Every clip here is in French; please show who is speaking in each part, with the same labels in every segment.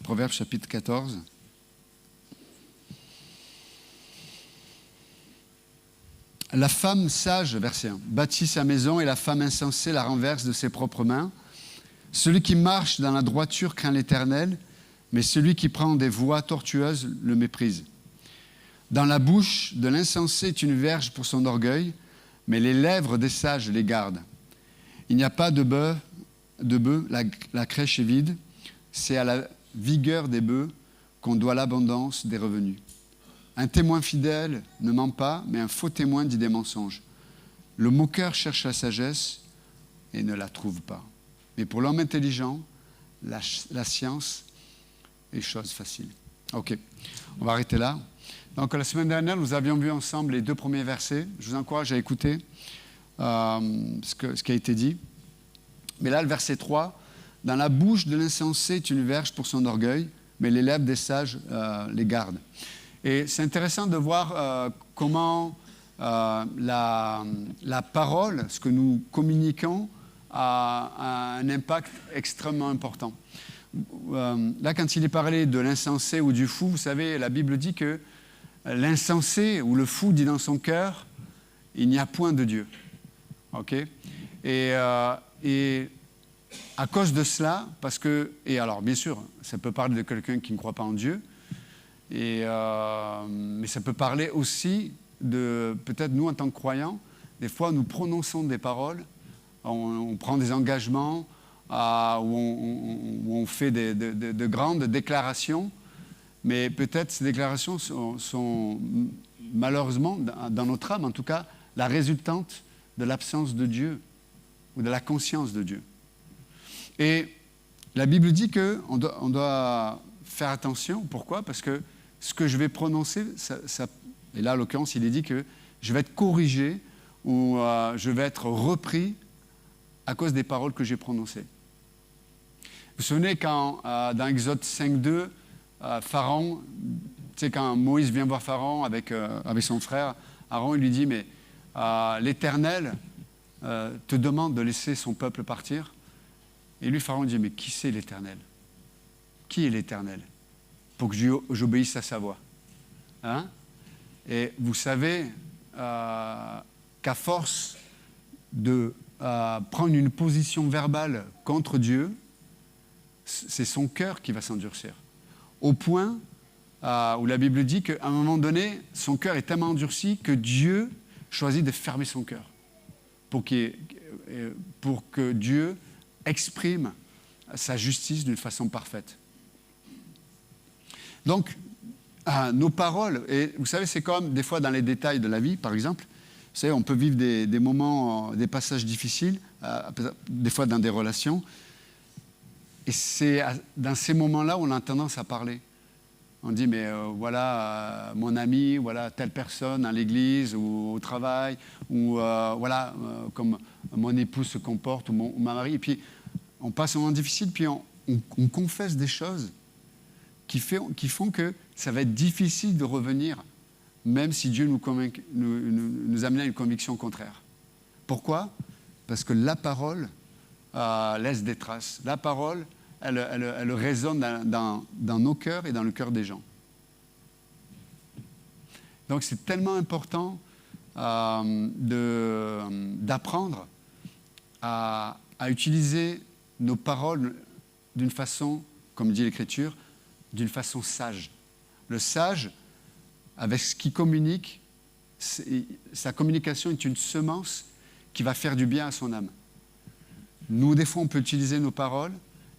Speaker 1: Proverbe chapitre 14. La femme sage, verset 1, bâtit sa maison et la femme insensée la renverse de ses propres mains. Celui qui marche dans la droiture craint l'Éternel, mais celui qui prend des voies tortueuses le méprise. Dans la bouche de l'insensé est une verge pour son orgueil, mais les lèvres des sages les gardent. Il n'y a pas de bœuf, la crèche est vide, c'est à la vigueur des bœufs qu'on doit l'abondance des revenus. Un témoin fidèle ne ment pas, mais un faux témoin dit des mensonges. Le moqueur cherche la sagesse et ne la trouve pas. Mais pour l'homme intelligent, la science est chose facile. Ok, on va arrêter là. Donc la semaine dernière, nous avions vu ensemble les 2 premiers versets. Je vous encourage à écouter ce qui a été dit. Mais là, le verset 3, « Dans la bouche de l'insensé est une verge pour son orgueil, mais les lèvres des sages les gardent. » Et c'est intéressant de voir comment la parole, ce que nous communiquons, a un impact extrêmement important. Là, quand il est parlé de l'insensé ou du fou, vous savez, la Bible dit que l'insensé ou le fou dit dans son cœur, il n'y a point de Dieu. Okay? Et à cause de cela, parce que, et alors bien sûr, ça peut parler de quelqu'un qui ne croit pas en Dieu, mais ça peut parler aussi de, peut-être nous en tant que croyants, des fois nous prononçons des paroles, on prend des engagements, où on fait de grandes déclarations, mais peut-être ces déclarations sont malheureusement, dans notre âme en tout cas, la résultante de l'absence de Dieu ou de la conscience de Dieu. Et la Bible dit qu'on doit faire attention. Pourquoi? Parce que ce que je vais prononcer, et là, en l'occurrence, il est dit que je vais être corrigé ou je vais être repris à cause des paroles que j'ai prononcées. Vous vous souvenez quand, dans Exode 5.2, Pharaon, tu sais, quand Moïse vient voir Pharaon avec son frère, Aaron, il lui dit, mais l'Éternel te demande de laisser son peuple partir. Et lui, Pharaon dit, mais qui c'est l'Éternel? Qui est l'Éternel? Pour que j'obéisse à sa voix. Hein? Et vous savez qu'à force de prendre une position verbale contre Dieu, c'est son cœur qui va s'endurcir. Au point où la Bible dit qu'à un moment donné, son cœur est tellement endurci que Dieu choisit de fermer son cœur pour que Dieu exprime sa justice d'une façon parfaite. Donc, nos paroles, et vous savez, c'est comme des fois dans les détails de la vie, par exemple, vous savez, on peut vivre des moments, des passages difficiles, des fois dans des relations, et c'est dans ces moments-là où on a tendance à parler. On dit, mais voilà mon ami, voilà telle personne à l'église ou au travail, ou voilà comme mon épouse se comporte, ou ma mari. Et puis, on passe un moment difficile, puis on confesse des choses qui font que ça va être difficile de revenir, même si Dieu nous amène à une conviction contraire. Pourquoi? Parce que la parole laisse des traces. La parole, elle résonne dans nos cœurs et dans le cœur des gens. Donc c'est tellement important d'apprendre à utiliser nos paroles d'une façon, comme dit l'Écriture, d'une façon sage. Le sage, avec ce qu'il communique, sa communication est une semence qui va faire du bien à son âme. Nous, des fois, on peut utiliser nos paroles,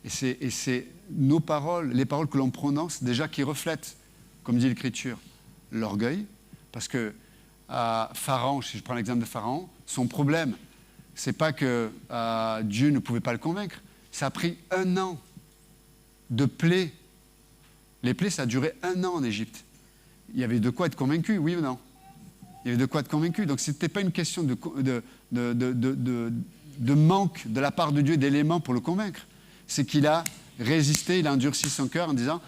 Speaker 1: et c'est nos paroles, les paroles que l'on prononce, déjà qui reflètent, comme dit l'Écriture, l'orgueil. Parce que Pharaon, si je prends l'exemple de Pharaon, son problème, c'est pas que Dieu ne pouvait pas le convaincre. Ça a pris 1 an de plaies. Les plaies, ça a duré 1 an en Égypte. Il y avait de quoi être convaincu, oui ou non? Il y avait de quoi être convaincu. Donc, ce n'était pas une question de manque de la part de Dieu d'éléments pour le convaincre. C'est qu'il a résisté, il a endurci son cœur en disant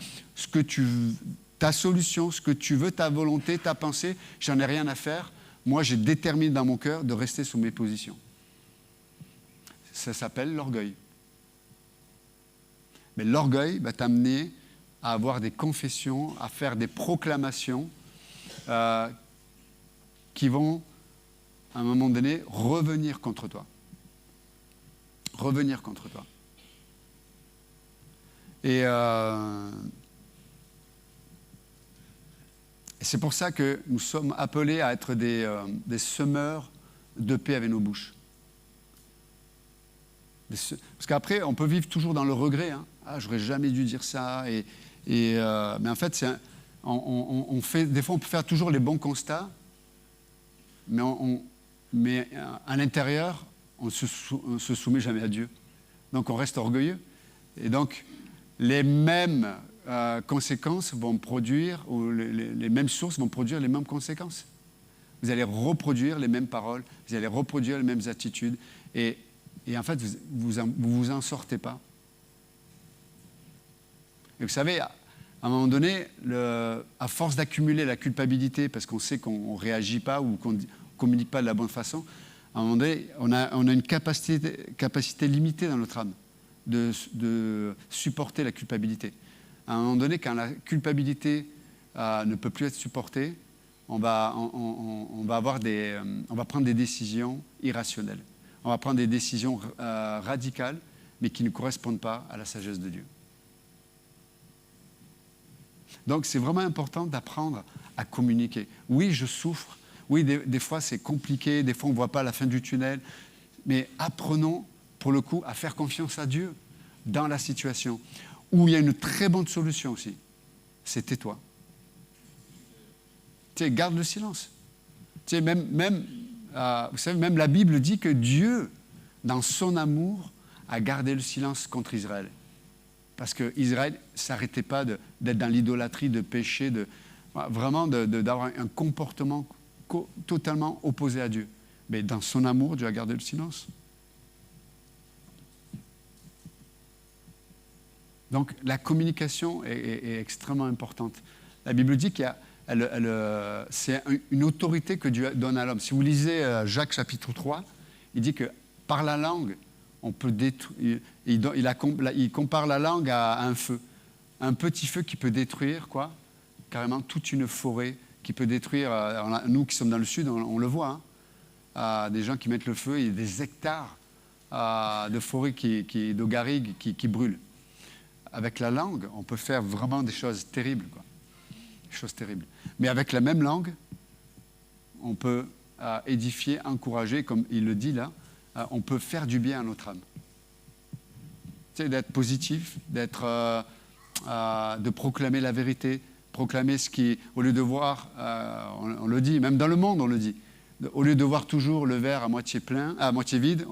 Speaker 1: ta solution, ce que tu veux, ta volonté, ta pensée, j'en ai rien à faire. Moi, j'ai déterminé dans mon cœur de rester sous mes positions. Ça s'appelle l'orgueil. Mais l'orgueil va t'amener à avoir des confessions, à faire des proclamations qui vont, à un moment donné, revenir contre toi. Revenir contre toi. Et c'est pour ça que nous sommes appelés à être des semeurs de paix avec nos bouches. Parce qu'après, on peut vivre toujours dans le regret. Hein. Ah, j'aurais jamais dû dire ça. Mais en fait, on fait, des fois, on peut faire toujours les bons constats, mais à l'intérieur, on ne se soumet jamais à Dieu. Donc, on reste orgueilleux. Et donc, les mêmes conséquences vont produire, ou les mêmes sources vont produire les mêmes conséquences. Vous allez reproduire les mêmes paroles, vous allez reproduire les mêmes attitudes, et en fait, vous en sortez pas. Et vous savez, à un moment donné, à force d'accumuler la culpabilité, parce qu'on sait qu'on ne réagit pas ou qu'on ne communique pas de la bonne façon, à un moment donné, on a une capacité limitée dans notre âme de supporter la culpabilité. À un moment donné, quand la culpabilité ne peut plus être supportée, on va prendre des décisions irrationnelles. On va prendre des décisions radicales, mais qui ne correspondent pas à la sagesse de Dieu. Donc, c'est vraiment important d'apprendre à communiquer. Oui, je souffre. Oui, des fois, c'est compliqué. Des fois, on ne voit pas la fin du tunnel. Mais apprenons, pour le coup, à faire confiance à Dieu dans la situation. Où il y a une très bonne solution aussi. C'est tais-toi. Tu sais, garde le silence. Tu sais, vous savez, même la Bible dit que Dieu, dans son amour, a gardé le silence contre Israël. Parce qu'Israël ne s'arrêtait pas d'être dans l'idolâtrie, de pécher, vraiment d'avoir un comportement totalement opposé à Dieu. Mais dans son amour, Dieu a gardé le silence. Donc la communication est extrêmement importante. La Bible dit qu'il y a, c'est une autorité que Dieu donne à l'homme. Si vous lisez Jacques chapitre 3, il dit que par la langue, on peut détruire. Il compare la langue à un feu. Un petit feu qui peut détruire, carrément toute une forêt, qui peut détruire. Nous qui sommes dans le sud, on le voit. Hein, des gens qui mettent le feu, il y a des hectares de forêt, de garrigues qui brûlent. Avec la langue, on peut faire vraiment des choses terribles. Des choses terribles. Mais avec la même langue, on peut édifier, encourager, comme il le dit là, on peut faire du bien à notre âme. Tu sais, d'être positif, de proclamer la vérité, proclamer ce qui, au lieu de voir, on le dit, même dans le monde on le dit, au lieu de voir toujours le verre à moitié plein, à moitié vide,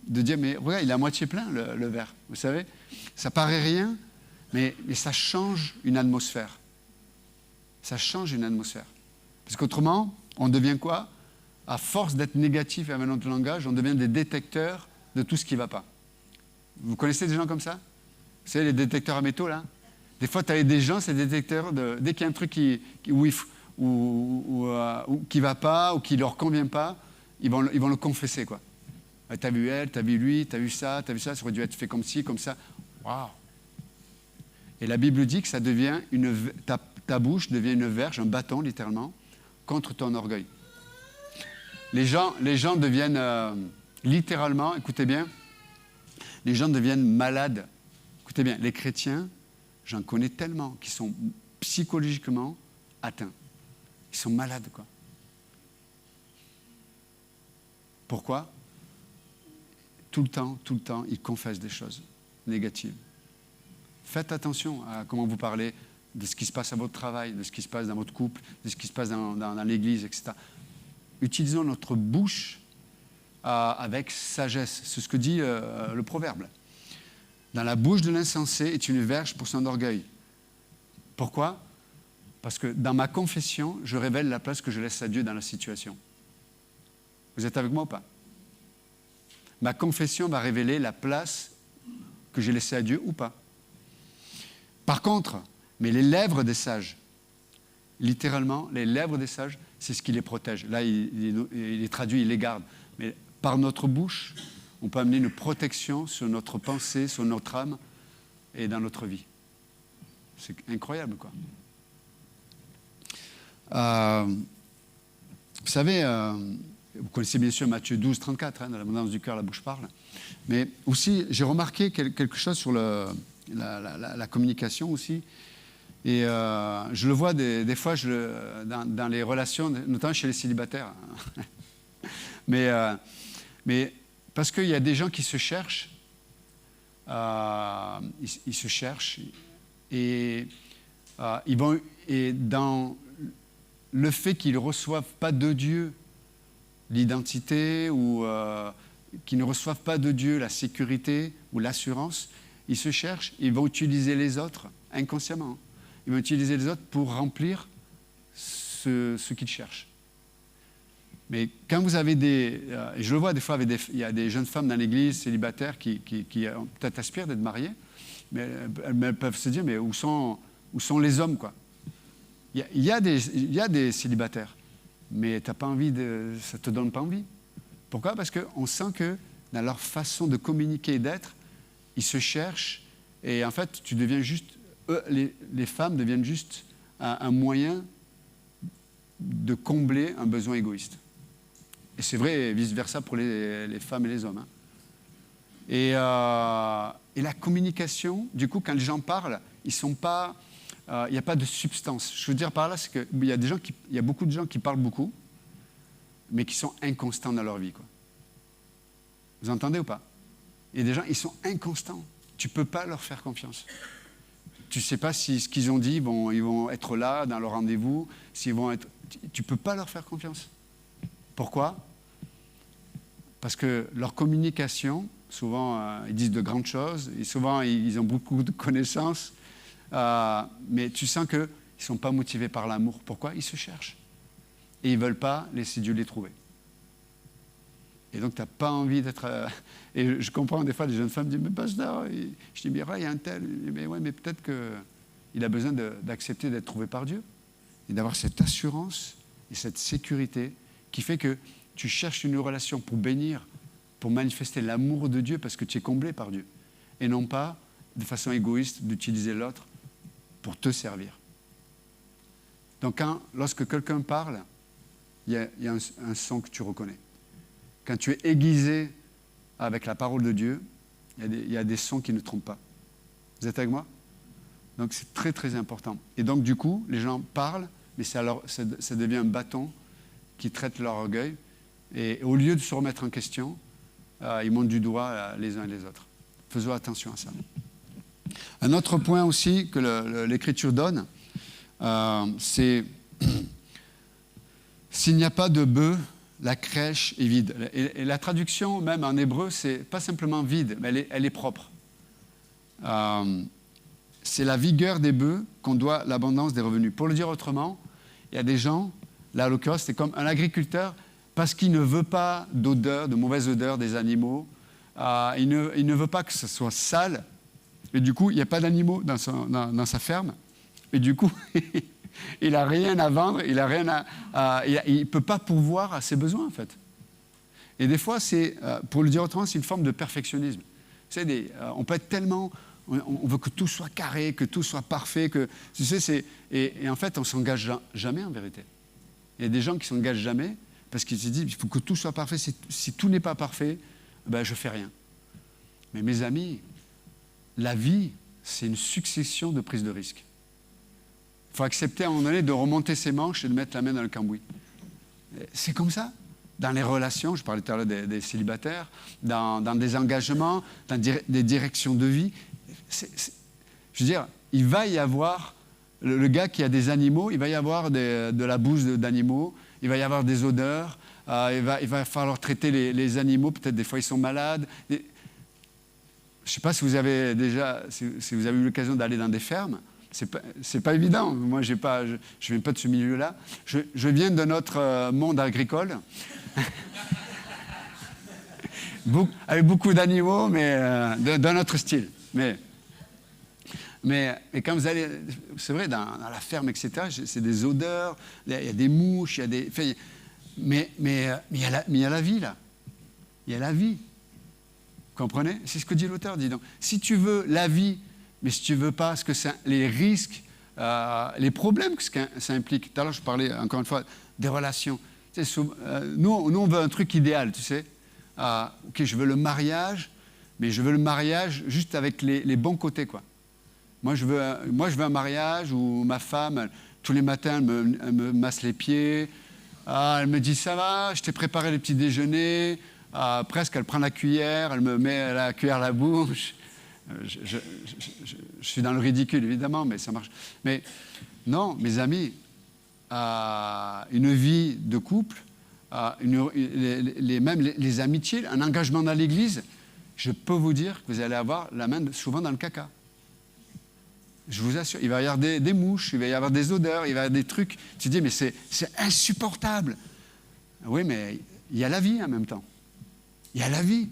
Speaker 1: de dire, mais regarde, il est à moitié plein le verre, vous savez. Ça paraît rien, mais ça change une atmosphère. Ça change une atmosphère. Parce qu'autrement, on devient quoi? À force d'être négatif avec notre langage, on devient des détecteurs de tout ce qui ne va pas. Vous connaissez des gens comme ça? Vous savez, les détecteurs à métaux, là? Des fois, tu as des gens, ces détecteurs, dès qu'il y a un truc qui ne va pas ou qui ne leur convient pas, ils vont le confesser, quoi. Tu as vu elle, tu as vu lui, tu as vu ça, ça aurait dû être fait comme ci, comme ça. Waouh! Et la Bible dit que ça devient ta bouche devient une verge, un bâton, littéralement, contre ton orgueil. Les gens deviennent, littéralement, écoutez bien, les gens deviennent malades. Écoutez bien, les chrétiens, j'en connais tellement, qui sont psychologiquement atteints. Ils sont malades, quoi. Pourquoi? Tout le temps, ils confessent des choses négatives. Faites attention à comment vous parlez de ce qui se passe à votre travail, de ce qui se passe dans votre couple, de ce qui se passe dans l'église, etc. Utilisons notre bouche avec sagesse. C'est ce que dit le proverbe. Dans la bouche de l'insensé est une verge pour son orgueil. Pourquoi? Parce que dans ma confession, je révèle la place que je laisse à Dieu dans la situation. Vous êtes avec moi ou pas? Ma confession va révéler la place que j'ai laissée à Dieu ou pas. Par contre, mais les lèvres des sages, littéralement, les lèvres des sages, c'est ce qui les protège. Là, il les traduit, il les garde. Mais par notre bouche, on peut amener une protection sur notre pensée, sur notre âme et dans notre vie. C'est incroyable, quoi. Vous savez, vous connaissez bien sûr Matthieu 12, 34, dans l'abondance du cœur, la bouche parle. Mais aussi, j'ai remarqué quelque chose sur la communication aussi. Et je le vois des fois dans les relations, notamment chez les célibataires. mais parce qu'il y a des gens qui se cherchent, ils se cherchent, et dans le fait qu'ils ne reçoivent pas de Dieu l'identité, ou qu'ils ne reçoivent pas de Dieu la sécurité ou l'assurance, ils se cherchent, ils vont utiliser les autres inconsciemment. Ils vont utiliser les autres pour remplir ce qu'ils cherchent. Mais quand vous avez et je le vois des fois, il y a des jeunes femmes dans l'église célibataires qui peut-être aspirent d'être mariées, mais elles peuvent se dire, mais où sont les hommes, quoi? Il y a des célibataires, mais ça ne te donne pas envie. Pourquoi? Parce qu'on sent que dans leur façon de communiquer et d'être, ils se cherchent, et en fait, tu deviens juste... les femmes deviennent juste un moyen de combler un besoin égoïste. Et c'est vrai, vice-versa pour les femmes et les hommes. Hein. Et la communication, du coup, quand les gens parlent, ils sont pas... il n'y a pas de substance. Je veux dire par là, c'est qu'il y a beaucoup de gens qui parlent beaucoup, mais qui sont inconstants dans leur vie, quoi. Vous entendez ou pas? Il y a des gens, ils sont inconstants. Tu ne peux pas leur faire confiance. Tu ne sais pas si ce qu'ils ont dit, ils vont être là dans leur rendez-vous. Tu ne peux pas leur faire confiance. Pourquoi? Parce que leur communication, souvent, ils disent de grandes choses, et souvent, ils ont beaucoup de connaissances, mais tu sens qu'ils ne sont pas motivés par l'amour. Pourquoi? Ils se cherchent. Et ils ne veulent pas laisser Dieu les trouver. Et donc, tu n'as pas envie d'être... Et je comprends des fois, des jeunes femmes disent, mais pasteur, je dis, mais il y a un tel. Mais ouais, mais peut-être qu'il a besoin d'accepter d'être trouvé par Dieu et d'avoir cette assurance et cette sécurité qui fait que tu cherches une relation pour bénir, pour manifester l'amour de Dieu parce que tu es comblé par Dieu. Et non pas, de façon égoïste, d'utiliser l'autre pour te servir. Donc, lorsque quelqu'un parle, il y a un son que tu reconnais. Quand tu es aiguisé avec la parole de Dieu, il y a des sons qui ne trompent pas. Vous êtes avec moi? Donc c'est très très important. Et donc du coup, les gens parlent, mais ça devient un bâton qui traite leur orgueil. Et au lieu de se remettre en question, ils montent du doigt les uns et les autres. Faisons attention à ça. Un autre point aussi que l'Écriture donne, c'est s'il n'y a pas de bœuf, la crèche est vide. Et la traduction, même en hébreu, c'est pas simplement vide, mais elle est propre. C'est la vigueur des bœufs qu'on doit l'abondance des revenus. Pour le dire autrement, il y a des gens, là, à l'occurrence, c'est comme un agriculteur, parce qu'il ne veut pas d'odeur, de mauvaise odeur des animaux, il ne veut pas que ce soit sale, et du coup, il n'y a pas d'animaux dans sa ferme, et du coup... il n'a rien à vendre, il ne peut pas pourvoir à ses besoins, en fait. Et des fois, pour le dire autrement, c'est une forme de perfectionnisme. On peut être tellement... On veut que tout soit carré, que tout soit parfait, et en fait, on ne s'engage jamais, en vérité. Il y a des gens qui ne s'engagent jamais parce qu'ils se disent, il faut que tout soit parfait. Si tout n'est pas parfait, ben, je ne fais rien. Mais mes amis, la vie, c'est une succession de prises de risques. Il faut accepter à un moment donné de remonter ses manches et de mettre la main dans le cambouis. C'est comme ça. Dans les relations, je parlais tout à l'heure des célibataires, dans des engagements, dans des directions de vie. Je veux dire, il va y avoir, le gars qui a des animaux, il va y avoir de la bouse d'animaux, il va y avoir des odeurs, il va falloir traiter les animaux, peut-être des fois ils sont malades. Je ne sais pas si vous avez eu l'occasion d'aller dans des fermes. C'est pas évident. Moi, je viens pas de ce milieu-là. Je viens de notre monde agricole, avec beaucoup d'animaux, mais d'un autre style. Mais quand vous allez, c'est vrai, dans la ferme, etc., c'est des odeurs, il y a des mouches, mais il y a la vie, là. Il y a la vie. Vous comprenez? C'est ce que dit l'auteur, dit donc. Si tu veux la vie mais si tu veux pas, ce que les risques, les problèmes que ça implique. Tout à l'heure, je parlais, encore une fois, des relations. Tu sais, nous, on veut un truc idéal, tu sais. Ok, je veux le mariage, mais je veux le mariage juste avec les bons côtés, quoi. Moi, je veux un mariage où ma femme, tous les matins, elle me masse les pieds. Elle me dit, ça va, je t'ai préparé le petit déjeuner. Presque, elle prend la cuillère, elle me met la cuillère à la bouche. Je suis dans le ridicule, évidemment, mais ça marche. Mais non, mes amis, une vie de couple, même les amitiés, un engagement dans l'Église, je peux vous dire que vous allez avoir la main souvent dans le caca. Je vous assure, il va y avoir des mouches, il va y avoir des odeurs, il va y avoir des trucs. Tu te dis, mais c'est insupportable. Oui, mais il y a la vie en même temps. Il y a la vie.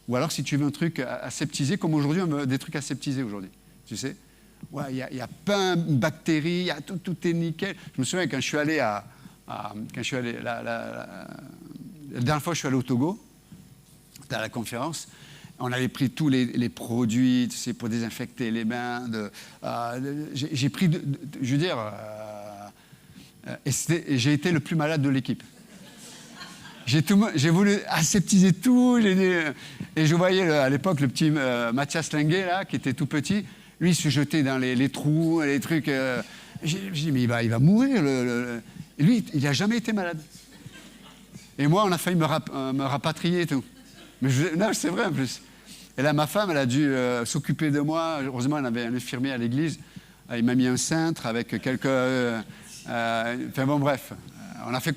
Speaker 1: Ou alors, si tu veux un truc aseptisé, comme aujourd'hui, on veut des trucs aseptisés aujourd'hui. Tu sais, ouais, il y a plein de bactéries, tout est nickel. Je me souviens quand je suis allé la dernière fois, je suis allé au Togo, c'était à la conférence. On avait pris tous les produits, tu sais, pour désinfecter les mains. J'ai pris, je veux dire, et j'ai été le plus malade de l'équipe. J'ai voulu aseptiser tout. Et je voyais à l'époque le petit Mathias Lenguet, là, qui était tout petit. Lui, il se jetait dans les trous, les trucs. J'ai dit, mais il va mourir. Et lui, il n'a jamais été malade. Et moi, on a failli me rapatrier et tout. Mais non, c'est vrai en plus. Et là, ma femme, elle a dû s'occuper de moi. Heureusement, elle avait un infirmier à l'église. Il m'a mis un cintre avec quelques... enfin bon, bref. On fait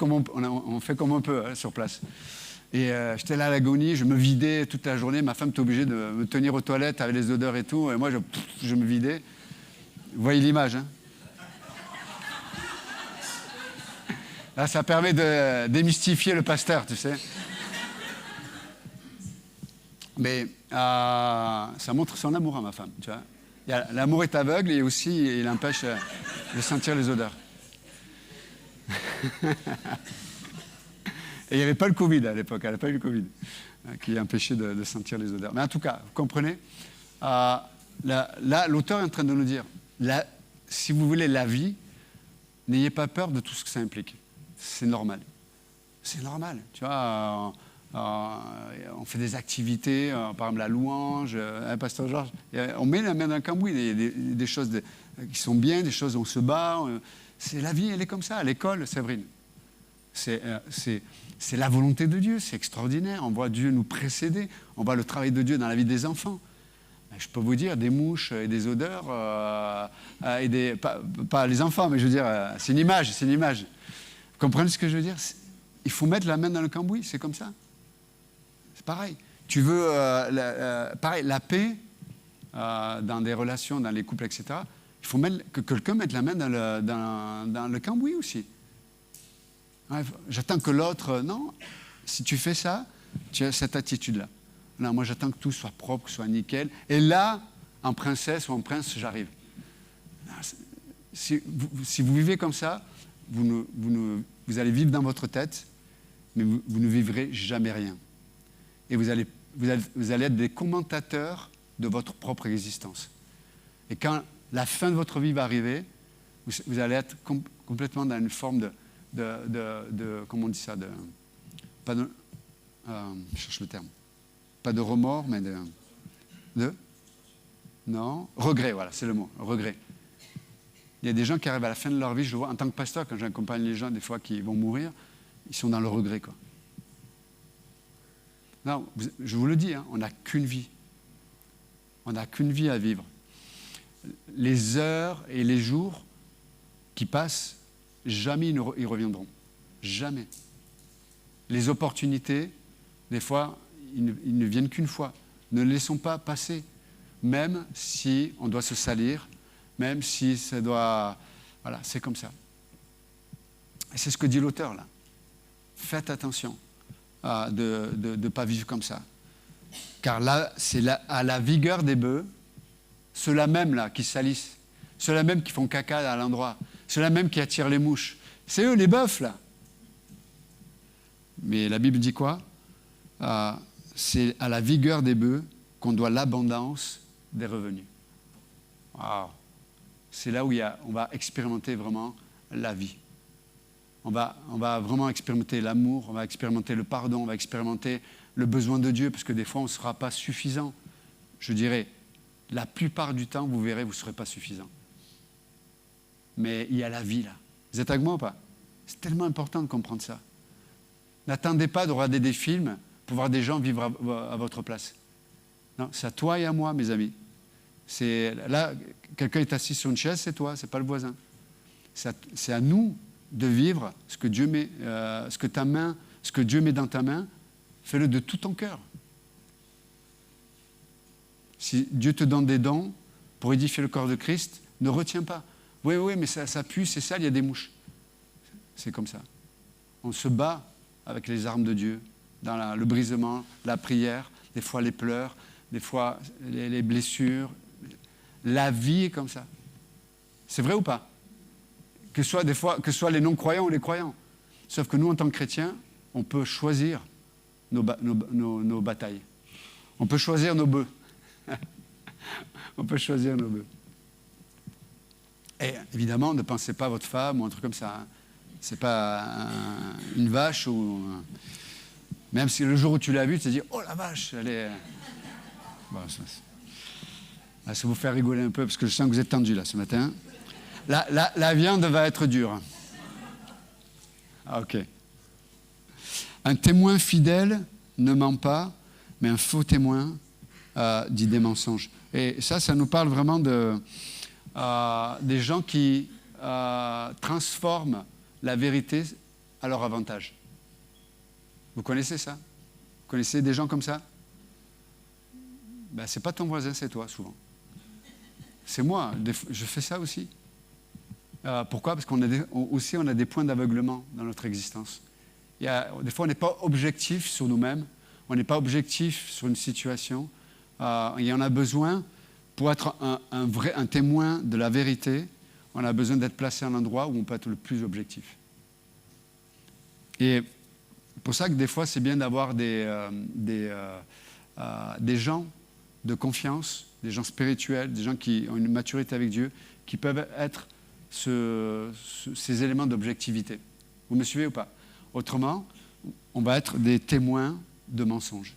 Speaker 1: comme on peut sur place. Et j'étais là à l'agonie, je me vidais toute la journée. Ma femme était obligée de me tenir aux toilettes avec les odeurs et tout. Et moi, je me vidais. Vous voyez l'image, hein? Là, ça permet de démystifier le pasteur, tu sais. Mais ça montre son amour à ma femme, tu vois. L'amour est aveugle et aussi il empêche de sentir les odeurs. Et il n'y avait pas le Covid à l'époque, elle n'a pas eu le Covid, qui empêchait de sentir les odeurs. Mais en tout cas, vous comprenez, là, l'auteur est en train de nous dire, si vous voulez la vie, n'ayez pas peur de tout ce que ça implique. C'est normal. C'est normal, tu vois. On fait des activités, par exemple la louange, Pasteur Georges, on met la main dans le cambouis, des choses qui sont bien, des choses où on se bat. C'est la vie, elle est comme ça. À l'école, Séverine, c'est la volonté de Dieu, c'est extraordinaire. On voit Dieu nous précéder, on voit le travail de Dieu dans la vie des enfants. Je peux vous dire, des mouches et des odeurs, et pas les enfants, mais je veux dire, c'est une image. Vous comprenez ce que je veux dire? Il faut mettre la main dans le cambouis, c'est comme ça. C'est pareil. Tu veux, pareil, la paix dans des relations, dans les couples, etc. Il faut que quelqu'un mette la main dans le cambouis aussi. Ouais, j'attends que l'autre... Non, si tu fais ça, tu as cette attitude-là. Non, moi, j'attends que tout soit propre, que ce soit nickel. Et là, en princesse ou en prince, j'arrive. Si vous vivez comme ça, vous allez vivre dans votre tête, mais vous ne vivrez jamais rien. Et vous allez être des commentateurs de votre propre existence. Et quand la fin de votre vie va arriver, vous allez être complètement dans une forme de comment on dit ça, je cherche le terme, pas de remords, mais non, regret, voilà, c'est le mot, regret. Il y a des gens qui arrivent à la fin de leur vie, je le vois en tant que pasteur, quand j'accompagne les gens, des fois, qui vont mourir, ils sont dans le regret, quoi. Non, je vous le dis, hein, on n'a qu'une vie. On n'a qu'une vie à vivre. Les heures et les jours qui passent, jamais ils reviendront. Jamais. Les opportunités, des fois, ils ne viennent qu'une fois. Ne les laissons pas passer. Même si on doit se salir, même si ça doit... Voilà, c'est comme ça. Et c'est ce que dit l'auteur, là. Faites attention de ne pas vivre comme ça. Car là, c'est à la vigueur des bœufs, ceux-là même là, qui salissent, ceux-là même qui font caca à l'endroit, ceux-là même qui attirent les mouches. C'est eux, les bœufs, là. Mais la Bible dit quoi? C'est à la vigueur des bœufs qu'on doit l'abondance des revenus. Waouh. C'est là où on va expérimenter vraiment la vie. On va vraiment expérimenter l'amour, on va expérimenter le pardon, on va expérimenter le besoin de Dieu, parce que des fois, on ne sera pas suffisant. Je dirais, la plupart du temps, vous verrez, vous ne serez pas suffisant. Mais il y a la vie, là. Vous êtes avec moi ou pas? C'est tellement important de comprendre ça. N'attendez pas de regarder des films pour voir des gens vivre à votre place. Non, c'est à toi et à moi, mes amis. Là, quelqu'un est assis sur une chaise, c'est toi, c'est pas le voisin. C'est à nous de vivre ce que Dieu met, ce que Dieu met dans ta main. Fais-le de tout ton cœur. Si Dieu te donne des dons pour édifier le corps de Christ, ne retiens pas. Oui, mais ça pue, c'est sale, il y a des mouches. C'est comme ça. On se bat avec les armes de Dieu, dans le brisement, la prière, des fois les pleurs, des fois les blessures. La vie est comme ça. C'est vrai ou pas? Que ce soit les non-croyants ou les croyants. Sauf que nous, en tant que chrétiens, on peut choisir nos batailles. On peut choisir nos bœufs. On peut choisir nos bœufs. Et évidemment, ne pensez pas à votre femme ou un truc comme ça. Hein. C'est pas une vache ou... Même si le jour où tu l'as vue, tu te dis « Oh la vache, elle est... » Bon, ça vous fait rigoler un peu, parce que je sens que vous êtes tendus là ce matin. La viande va être dure. Ah, ok. Un témoin fidèle ne ment pas, mais un faux témoin dit des mensonges. Et ça nous parle vraiment des gens qui transforment la vérité à leur avantage. Vous connaissez ça? Vous connaissez des gens comme ça? Ben, c'est pas ton voisin, c'est toi, souvent. C'est moi, je fais ça aussi. Pourquoi? Parce qu'on a des points d'aveuglement dans notre existence. Des fois, on n'est pas objectif sur nous-mêmes, on n'est pas objectif sur une situation. Il y en a besoin, pour être un témoin de la vérité, on a besoin d'être placé à un endroit où on peut être le plus objectif. Et c'est pour ça que des fois, c'est bien d'avoir des gens de confiance, des gens spirituels, des gens qui ont une maturité avec Dieu, qui peuvent être ces éléments d'objectivité. Vous me suivez ou pas? Autrement, on va être des témoins de mensonges.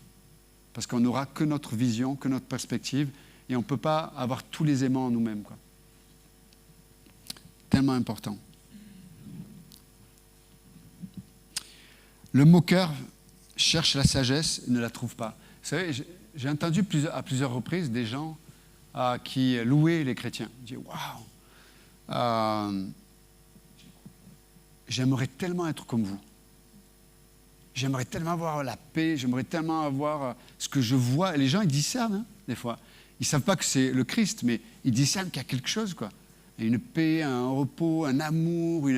Speaker 1: Parce qu'on n'aura que notre vision, que notre perspective, et on ne peut pas avoir tous les aimants en nous-mêmes, quoi. Tellement important. Le moqueur cherche la sagesse et ne la trouve pas. Vous savez, j'ai entendu à plusieurs reprises des gens qui louaient les chrétiens. Ils disaient, waouh, j'aimerais tellement être comme vous. J'aimerais tellement avoir la paix, j'aimerais tellement avoir ce que je vois. Et les gens, ils discernent, hein, des fois. Ils ne savent pas que c'est le Christ, mais ils discernent qu'il y a quelque chose, quoi. Une paix, un repos, un amour.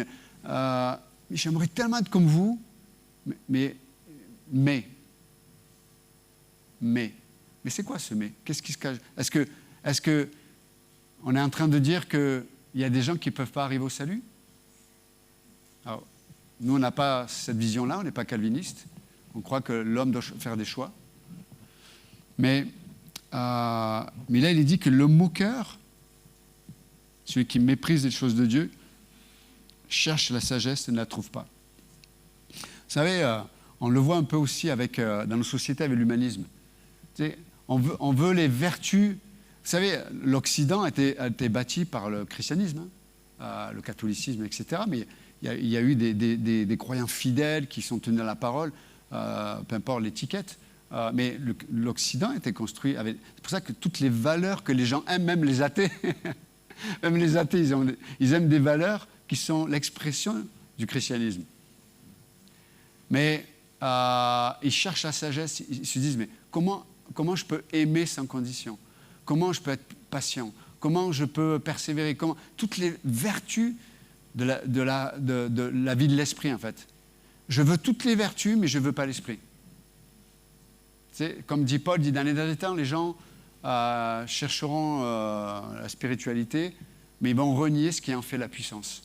Speaker 1: J'aimerais tellement être comme vous, mais c'est quoi ce mais? Qu'est-ce qui se cache? Est-ce que on est en train de dire qu'il y a des gens qui ne peuvent pas arriver au salut? Alors, nous, on n'a pas cette vision-là, on n'est pas calviniste. On croit que l'homme doit faire des choix. Mais là, il est dit que le moqueur, celui qui méprise les choses de Dieu, cherche la sagesse et ne la trouve pas. Vous savez, on le voit un peu aussi dans nos sociétés avec l'humanisme. Tu sais, on veut les vertus. Vous savez, l'Occident a été bâti par le christianisme, le catholicisme, etc. Mais il y a eu des croyants fidèles qui sont tenus à la parole, peu importe l'étiquette. Mais l'Occident a été construit avec... C'est pour ça que toutes les valeurs que les gens aiment, même les athées, même les athées, ils aiment des valeurs qui sont l'expression du christianisme. Mais ils cherchent la sagesse, ils se disent, mais comment je peux aimer sans condition? Comment je peux être patient? Comment je peux persévérer? Toutes les vertus de la vie de l'esprit, en fait. Je veux toutes les vertus, mais je ne veux pas l'esprit. Comme dit Paul, dans les derniers temps, les gens chercheront la spiritualité, mais ils vont renier ce qui en fait la puissance.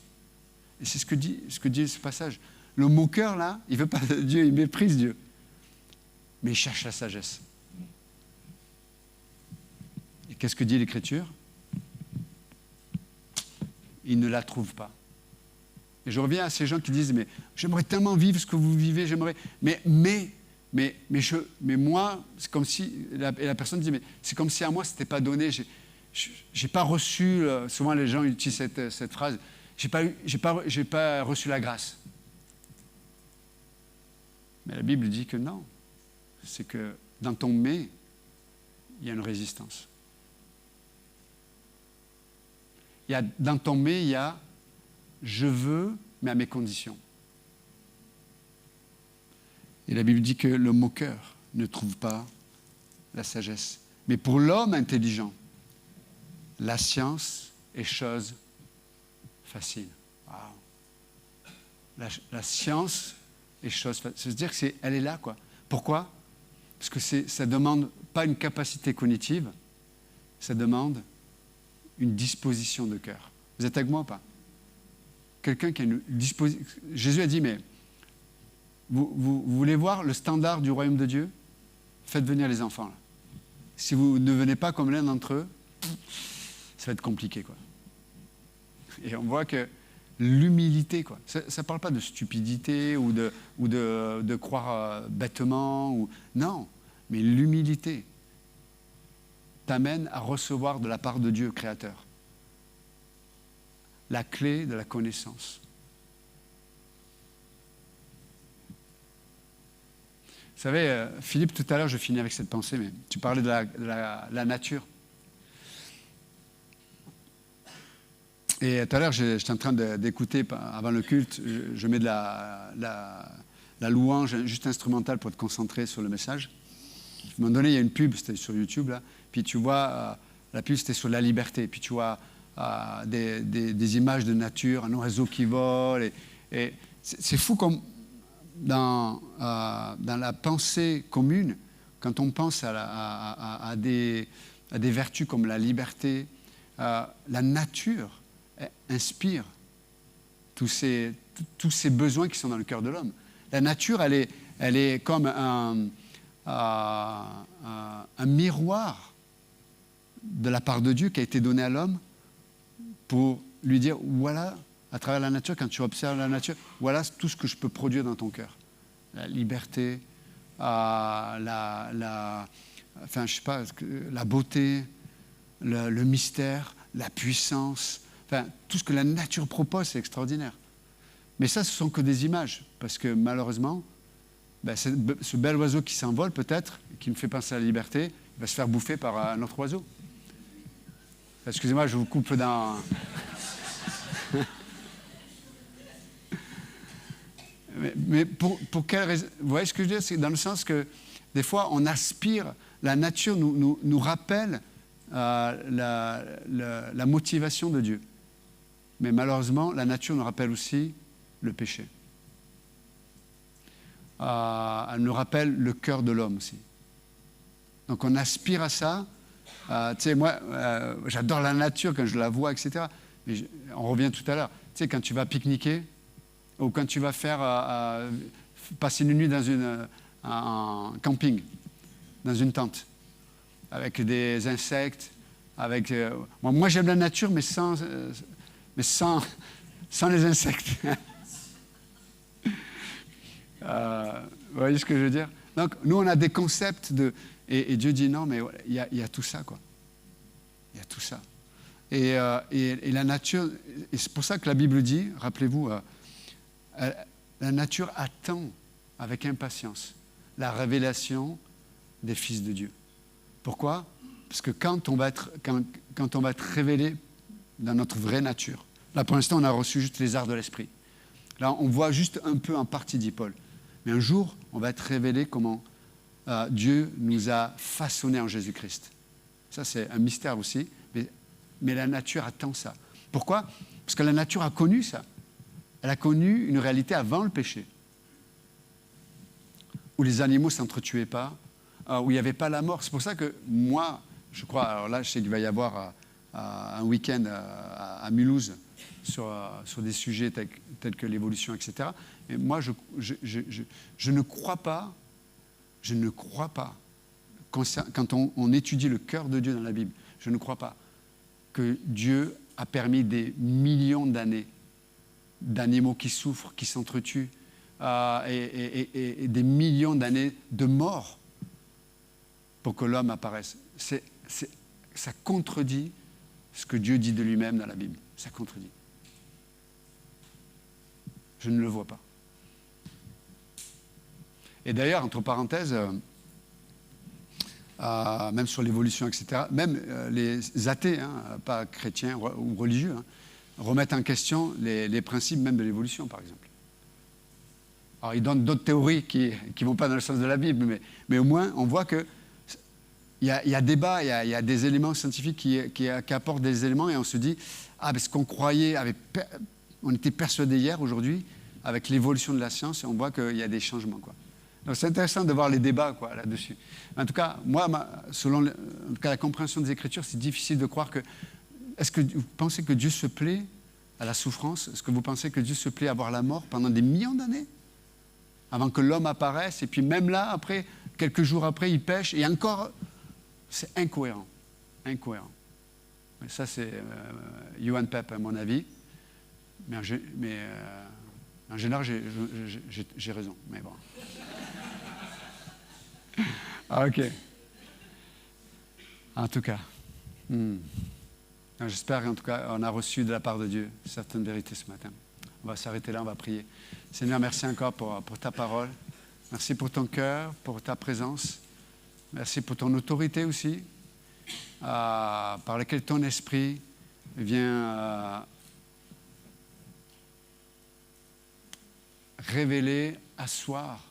Speaker 1: Et c'est ce que dit ce passage. Le moqueur, là, il ne veut pas de Dieu, il méprise Dieu. Mais il cherche la sagesse. Et qu'est-ce que dit l'Écriture? ils ne la trouvent pas. Et je reviens à ces gens qui disent, mais j'aimerais tellement vivre ce que vous vivez, j'aimerais... Mais moi, c'est comme si... Et la personne dit, mais c'est comme si à moi, ce n'était pas donné. J'ai pas reçu... souvent, les gens utilisent cette phrase. J'ai pas reçu la grâce. Mais la Bible dit que non. C'est que dans ton mais, il y a une résistance. Dans ton mais, il y a je veux, mais à mes conditions. Et la Bible dit que le moqueur ne trouve pas la sagesse. Mais pour l'homme intelligent, la science est chose facile. Wow. La science est chose facile. C'est-à-dire qu'elle est là, quoi. Pourquoi? Parce que ça ne demande pas une capacité cognitive, ça demande une disposition de cœur. Vous êtes avec moi ou pas? Quelqu'un qui a une disposition... Jésus a dit, mais vous voulez voir le standard du royaume de Dieu? Faites venir les enfants. Là. Si vous ne venez pas comme l'un d'entre eux, ça va être compliqué, quoi. Et on voit que l'humilité, quoi. Ça ne parle pas de stupidité ou de croire bêtement. Non, mais l'humilité t'amène à recevoir de la part de Dieu créateur la clé de la connaissance. Vous savez, Philippe, tout à l'heure, je finis avec cette pensée, mais tu parlais de la nature. Et tout à l'heure, j'étais en train d'écouter, avant le culte, je mets de la louange juste instrumentale pour te concentrer sur le message. À un moment donné, il y a une pub, c'était sur YouTube, là, puis tu vois, la pub, c'était sur la liberté, puis tu vois des images de nature, un oiseau qui vole, et c'est fou comme dans la pensée commune, quand on pense à des vertus comme la liberté, la nature inspire tous ces besoins qui sont dans le cœur de l'homme. La nature, elle est comme un miroir de la part de Dieu qui a été donné à l'homme pour lui dire, voilà, à travers la nature, quand tu observes la nature, voilà tout ce que je peux produire dans ton cœur. La liberté, la beauté, le mystère, la puissance, enfin, tout ce que la nature propose, c'est extraordinaire. Mais ça, ce ne sont que des images, parce que malheureusement, ce bel oiseau qui s'envole peut-être, qui me fait penser à la liberté, il va se faire bouffer par un autre oiseau. Excusez-moi, je vous coupe dans... mais pour quelle raison? Vous voyez ce que je veux dire? C'est dans le sens que des fois, on aspire, la nature nous rappelle la motivation de Dieu. Mais malheureusement, la nature nous rappelle aussi le péché. Elle nous rappelle le cœur de l'homme aussi. Donc on aspire à ça. Tu sais, moi, j'adore la nature quand je la vois, etc. Mais on revient tout à l'heure. Tu sais, quand tu vas pique-niquer, ou quand tu vas passer une nuit dans un camping, dans une tente, avec des insectes, moi j'aime la nature, mais sans les insectes. Vous voyez ce que je veux dire? Donc, nous, on a des concepts et Dieu dit non, mais il y a tout ça, quoi. Il y a tout ça. Et la nature, et c'est pour ça que la Bible dit, rappelez-vous, la nature attend avec impatience la révélation des fils de Dieu. Pourquoi? Parce que quand on va être révélé dans notre vraie nature, là pour l'instant on a reçu juste les arts de l'esprit. Là on voit juste un peu en partie, dit Paul. Mais un jour on va être révélé comment Dieu nous a façonnés en Jésus-Christ. Ça c'est un mystère aussi, mais la nature attend ça. Pourquoi? Parce que la nature a connu ça. Elle a connu une réalité avant le péché, où les animaux ne s'entretuaient pas, où il n'y avait pas la mort. C'est pour ça que moi, je crois, alors là je sais qu'il va y avoir un week-end à Mulhouse sur des sujets tels que l'évolution, etc. Et moi, je ne crois pas, quand on étudie le cœur de Dieu dans la Bible, je ne crois pas que Dieu a permis des millions d'années d'animaux qui souffrent, qui s'entretuent, et des millions d'années de mort pour que l'homme apparaisse. Ça contredit ce que Dieu dit de lui-même dans la Bible. Ça contredit. Je ne le vois pas. Et d'ailleurs, entre parenthèses, même sur l'évolution, etc., même les athées, pas chrétiens ou religieux, remettent en question les principes même de l'évolution, par exemple. Alors, ils donnent d'autres théories qui ne vont pas dans le sens de la Bible, mais au moins, on voit qu'il y a débat, il y a des éléments scientifiques qui apportent des éléments, et on se dit, parce qu'on croyait, on était persuadé hier, aujourd'hui, avec l'évolution de la science, et on voit qu'il y a des changements, quoi. Donc c'est intéressant de voir les débats, quoi, là-dessus. En tout cas, moi, selon en tout cas, la compréhension des Écritures, c'est difficile de croire que... Est-ce que vous pensez que Dieu se plaît à la souffrance? Est-ce que vous pensez que Dieu se plaît à voir la mort pendant des millions d'années avant que l'homme apparaisse? Et puis même là, après, quelques jours après, il pêche. Et encore, c'est incohérent. Incohérent. Mais ça, c'est Johann Pep, à mon avis. Mais en général, j'ai raison. Mais bon. Ah, ok. En tout cas. J'espère qu'en tout cas, on a reçu de la part de Dieu certaines vérités ce matin. On va s'arrêter là, on va prier. Seigneur, merci encore pour ta parole. Merci pour ton cœur, pour ta présence. Merci pour ton autorité aussi, par laquelle ton esprit vient révéler, asseoir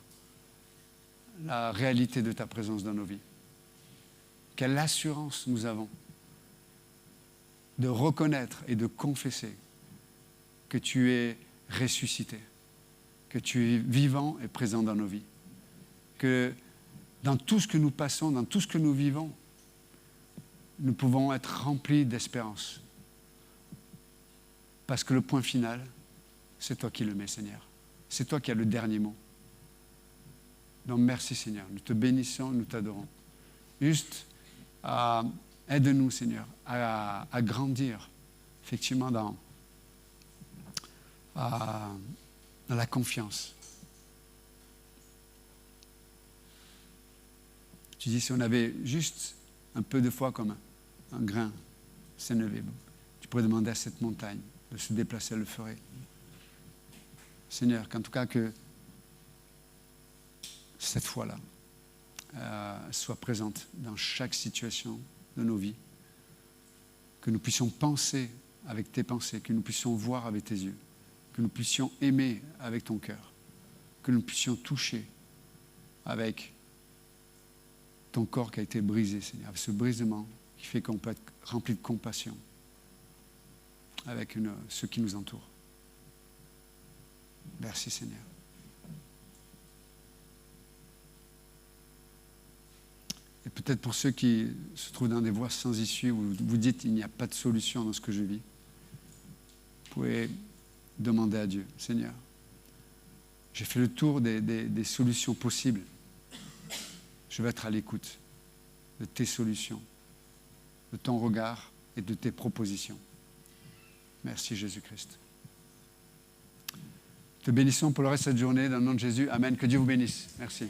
Speaker 1: la réalité de ta présence dans nos vies. Quelle assurance nous avons de reconnaître et de confesser que tu es ressuscité, que tu es vivant et présent dans nos vies, que dans tout ce que nous passons, dans tout ce que nous vivons, nous pouvons être remplis d'espérance. Parce que le point final, c'est toi qui le mets, Seigneur. C'est toi qui as le dernier mot. Donc merci, Seigneur. Nous te bénissons, nous t'adorons. Juste, aide-nous, Seigneur, à grandir, effectivement, dans la confiance. Tu dis, si on avait juste un peu de foi comme un grain s'élever, tu pourrais demander à cette montagne de se déplacer, elle le ferait. Seigneur, qu'en tout cas que cette foi-là soit présente dans chaque situation de nos vies, que nous puissions penser avec tes pensées, que nous puissions voir avec tes yeux, que nous puissions aimer avec ton cœur, que nous puissions toucher avec ton corps qui a été brisé, Seigneur, avec ce brisement qui fait qu'on peut être rempli de compassion avec ceux qui nous entourent. Merci, Seigneur. Et peut-être pour ceux qui se trouvent dans des voies sans issue, où vous dites il n'y a pas de solution dans ce que je vis, vous pouvez demander à Dieu, Seigneur, j'ai fait le tour des solutions possibles. Je vais être à l'écoute de tes solutions, de ton regard et de tes propositions. Merci Jésus-Christ. Te bénissons pour le reste de cette journée, dans le nom de Jésus. Amen. Que Dieu vous bénisse. Merci.